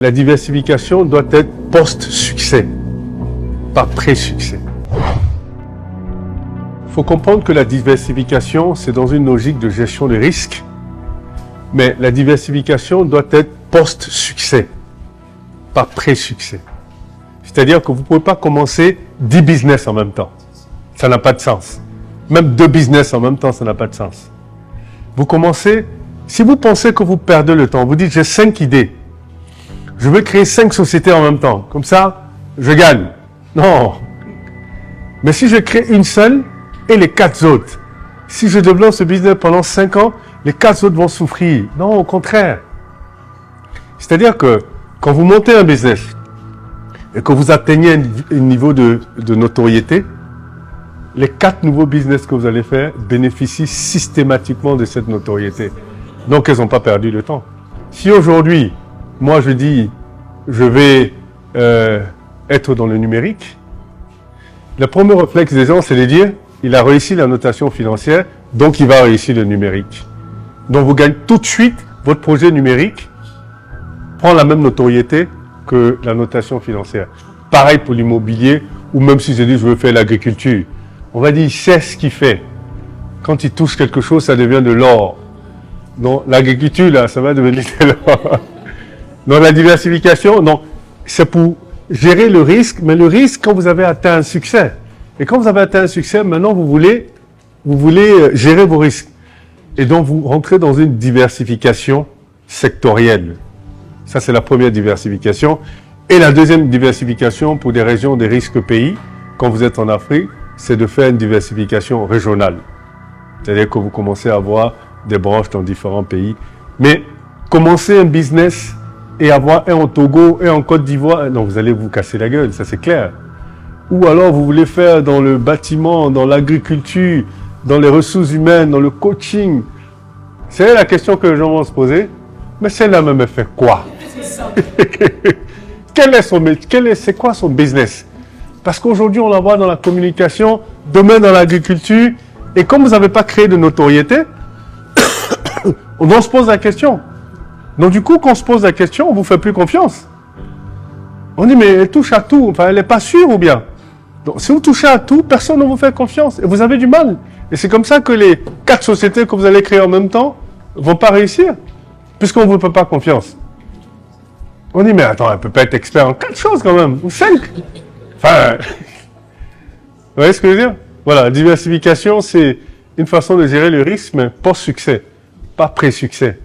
La diversification doit être post-succès, pas pré-succès. Il faut comprendre que la diversification, c'est dans une logique de gestion des risques, mais la diversification doit être post-succès, pas pré-succès. C'est-à-dire que vous ne pouvez pas commencer 10 business en même temps. Ça n'a pas de sens. Même 2 business en même temps, ça n'a pas de sens. Vous commencez, si vous pensez que vous perdez le temps, vous dites j'ai 5 idées. Je veux créer 5 sociétés en même temps. Comme ça, je gagne. Non. Mais si je crée une seule et les 4 autres, si je développe ce business pendant 5 ans, les 4 autres vont souffrir. Non, au contraire. C'est-à-dire que quand vous montez un business et que vous atteignez un niveau de notoriété, les 4 nouveaux business que vous allez faire bénéficient systématiquement de cette notoriété. Donc, elles n'ont pas perdu de temps. Si aujourd'hui, moi je dis, je vais être dans le numérique, le premier réflexe des gens, c'est de dire, il a réussi la notation financière, donc il va réussir le numérique. Donc vous gagnez tout de suite, votre projet numérique prend la même notoriété que la notation financière. Pareil pour l'immobilier, ou même si je dis, je veux faire l'agriculture. On va dire, il sait ce qu'il fait. Quand il touche quelque chose, ça devient de l'or. Donc l'agriculture, là, ça va devenir de l'or. Donc la diversification, non, c'est pour gérer le risque, mais le risque quand vous avez atteint un succès. Et quand vous avez atteint un succès, maintenant vous voulez gérer vos risques. Et donc vous rentrez dans une diversification sectorielle. Ça c'est la première diversification. Et la deuxième diversification pour des régions des risques pays, quand vous êtes en Afrique, c'est de faire une diversification régionale. C'est-à-dire que vous commencez à avoir des branches dans différents pays. Mais commencer un business et avoir un au Togo et en Côte d'Ivoire, non, vous allez vous casser la gueule, ça c'est clair. Ou alors vous voulez faire dans le bâtiment, dans l'agriculture, dans les ressources humaines, dans le coaching. C'est la question que les gens vont se poser. Mais celle-là même, elle fait quoi? C'est quoi son business? Parce qu'aujourd'hui, on la voit dans la communication, demain dans l'agriculture. Et comme vous n'avez pas créé de notoriété, on se pose la question. Donc du coup, quand on se pose la question, on ne vous fait plus confiance. On dit, mais elle touche à tout. Enfin, elle n'est pas sûre ou bien. Donc si vous touchez à tout, personne ne vous fait confiance. Et vous avez du mal. Et c'est comme ça que les 4 sociétés que vous allez créer en même temps ne vont pas réussir. Puisqu'on ne vous fait pas confiance. On dit, mais attends, elle ne peut pas être expert en 4 choses quand même. Ou 5. Enfin, vous voyez ce que je veux dire? Voilà, la diversification, c'est une façon de gérer le risque, mais post-succès, pas pré-succès.